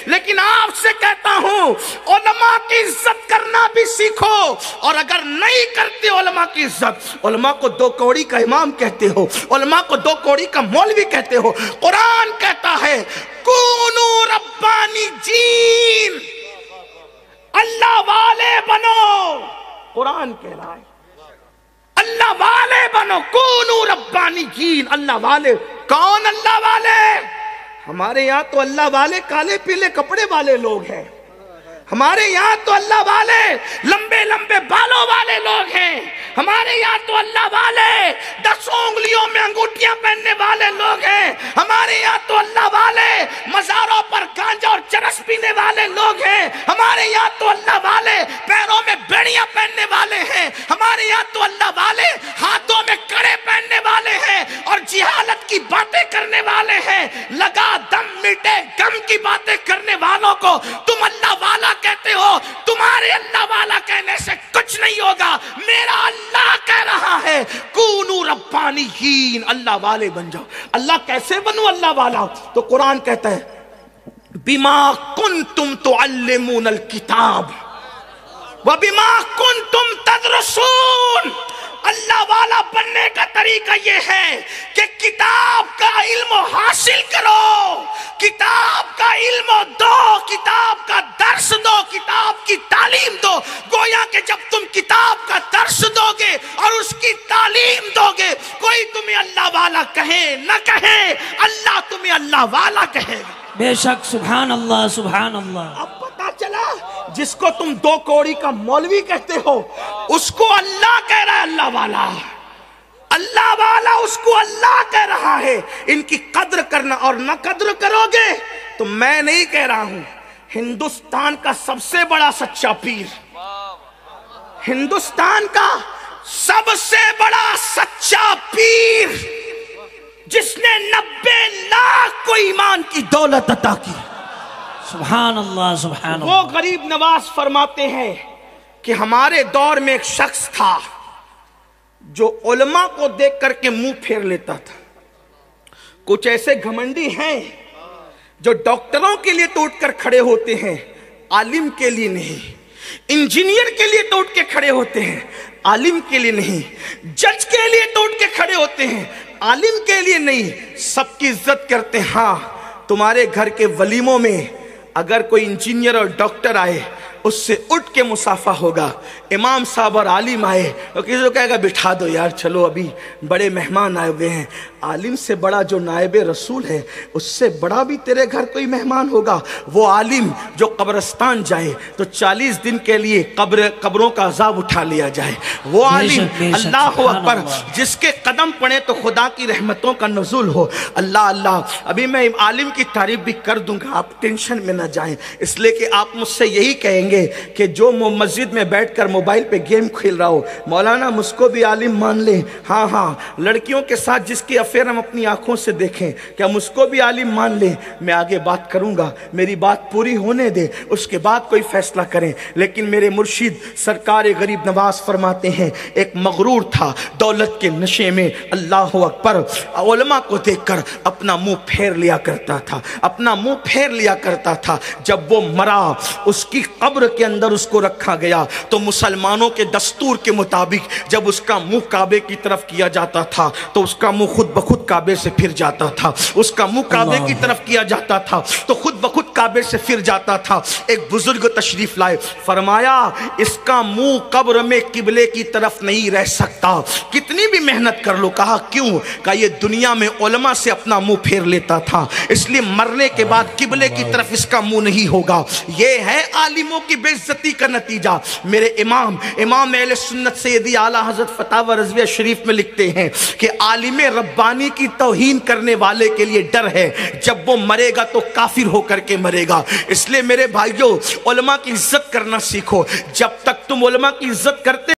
لیکن آپ سے کہتا ہوں علماء کی عزت کرنا بھی سیکھو، اور اگر نہیں کرتے علماء کی عزت، علماء کو دو کوڑی کا امام کہتے ہو، علماء کو دو کوڑی کا مولوی کہتے ہو، قرآن کہتا ہے کونو ربانی جین، اللہ والے بنو، قرآن کہہ رہا ہے اللہ والے بنو، کونو ربانی جین، اللہ والے۔ کون اللہ والے؟ ہمارے یہاں تو اللہ والے کالے پیلے کپڑے والے لوگ ہیں، ہمارے یہاں تو اللہ والے لمبے لمبے بالوں والے لوگ ہیں، ہمارے یہاں تو اللہ والے 10 انگلیوں میں انگوٹھیاں پہننے والے لوگ ہیں، ہمارے یہاں تو اللہ والے مزاروں پر گانجا اور چرس پینے والے لوگ ہیں، ہمارے یہاں تو اللہ والے پیروں میں بیڑیاں پہننے والے ہیں، ہمارے یہاں تو اللہ والے ہاتھوں میں کڑے پہننے والے ہیں اور جہالت کی باتیں کرنے والے ہیں۔ لگا دم مٹے غم کی باتیں کرنے والوں کو تم اللہ والا کہتے ہو، تمہارے اللہ والا کہنے سے کچھ نہیں ہوگا، میرا اللہ کہہ رہا ہے کونو ربانیین، اللہ والے بن جاؤ۔ اللہ کیسے بنو اللہ والا؟ تو قرآن کہتا ہے بما کنتم تعلمون الکتاب وبما کنتم تدرسون۔ اللہ والا بننے کا طریقہ یہ ہے کہ کتاب کا علم حاصل کرو، کتاب کا علم دو، کتاب کا درس دو، کتاب کی تعلیم دو۔ گویا کہ جب تم کتاب کا درس دو گے اور اس کی تعلیم دو گے، کوئی تمہیں اللہ والا کہے نہ کہے، اللہ تمہیں اللہ والا کہے گا۔ بے شک، سبحان اللہ سبحان اللہ۔ اب پتا چلا جس کو تم دو کوڑی کا مولوی کہتے ہو اس کو اللہ کہہ رہا ہے اللہ والا، اللہ والا اس کو اللہ کہہ رہا ہے۔ ان کی قدر کرنا، اور نہ قدر کرو گے تو میں نہیں کہہ رہا ہوں، ہندوستان کا سب سے بڑا سچا پیر، ہندوستان کا سب سے بڑا سچا پیر جس نے 90 لاکھ کو ایمان کی دولت عطا کی، سبحان اللہ سبحان وہ اللہ۔ غریب نواز فرماتے ہیں کہ ہمارے دور میں ایک شخص تھا جو علماء کو دیکھ کر کے منہ پھیر لیتا تھا۔ کچھ ایسے گھمنڈی ہیں جو ڈاکٹروں کے لیے تو اٹھ کر کھڑے ہوتے ہیں، عالم کے لیے نہیں، انجینئر کے لیے تو اٹھ کے کھڑے ہوتے ہیں، عالم کے لیے نہیں، جج کے لیے تو اٹھ کے کھڑے ہوتے ہیں، عالم کے لیے نہیں، سب کی عزت کرتے ہیں۔ ہاں تمہارے گھر کے ولیموں میں اگر کوئی انجینئر اور ڈاکٹر آئے اس سے اٹھ کے مصافحہ ہوگا، امام صاحب اور عالم آئے تو کسی کو کہے گا بٹھا دو یار، چلو ابھی بڑے مہمان آئے ہوئے ہیں۔ عالم سے بڑا جو نائب رسول ہے، اس سے بڑا بھی تیرے گھر کوئی مہمان ہوگا، وہ عالم جو قبرستان جائے تو 40 دن کے لیے قبروں کا عذاب اٹھا لیا جائے، وہ عالم اللہ اکبر جس کے قدم پڑے تو خدا کی رحمتوں کا نزول ہو۔ اللہ اللہ، ابھی میں عالم کی تعریف بھی کر دوں گا، آپ ٹینشن میں نہ جائیں، اس لیے کہ آپ مجھ سے یہی کہیں گے کہ جو مسجد میں بیٹھ کر موبائل پہ گیم کھیل رہا ہو، مولانا مجھ کو بھی عالم مان لیں۔ ہاں ہاں، لڑکیوں کے ساتھ جس کی افیئر ہم اپنی آنکھوں سے دیکھیں، کیا مجھ کو بھی عالم مان لیں؟ میں آگے بات کروں گا، میری بات پوری ہونے دے، اس کے بعد کوئی فیصلہ کریں۔ لیکن میرے مرشد سرکار غریب نواز فرماتے ہیں ایک مغرور تھا دولت کے نشے میں، اللہ اکبر، علماء کو دیکھ کر اپنا منہ پھیر لیا کرتا تھا، اپنا منہ پھیر لیا کرتا تھا۔ جب وہ مرا، اس کی قبر کے اندر اس کو رکھا گیا تو مسلمانوں کے دستور کے مطابق جب اس کا منہ کعبے کی طرف کیا جاتا تھا تو اس کا منہ خود بخود کعبے سے پھر جاتا تھا، اس کا منہ کعبے کی طرف کیا جاتا تھا تو خود بخود کعبے سے پھر جاتا تھا۔ ایک بزرگ تشریف لائے، فرمایا اس کا منہ قبر میں قبلے کی طرف نہیں رہ سکتا، کتنی بھی محنت کر لو۔ کہا کیوں؟ کہا یہ دنیا میں علماء سے اپنا منہ پھیر لیتا تھا، اس لیے مرنے کے بعد قبلے کی طرف اس کا منہ نہیں ہوگا۔ یہ ہے عالموں کی بے عزتی کا نتیجہ۔ میرے امام اہل سنت سیدی اعلیٰ حضرت فتاوی رضویہ شریف میں لکھتے ہیں کہ عالم ربانی کی توہین کرنے والے کے لیے ڈر ہے، جب وہ مرے گا تو کافر ہو کر کے مرے گا۔ اس لیے میرے بھائیوں، علماء کی عزت کرنا سیکھو۔ جب تک تم علماء کی عزت کرتے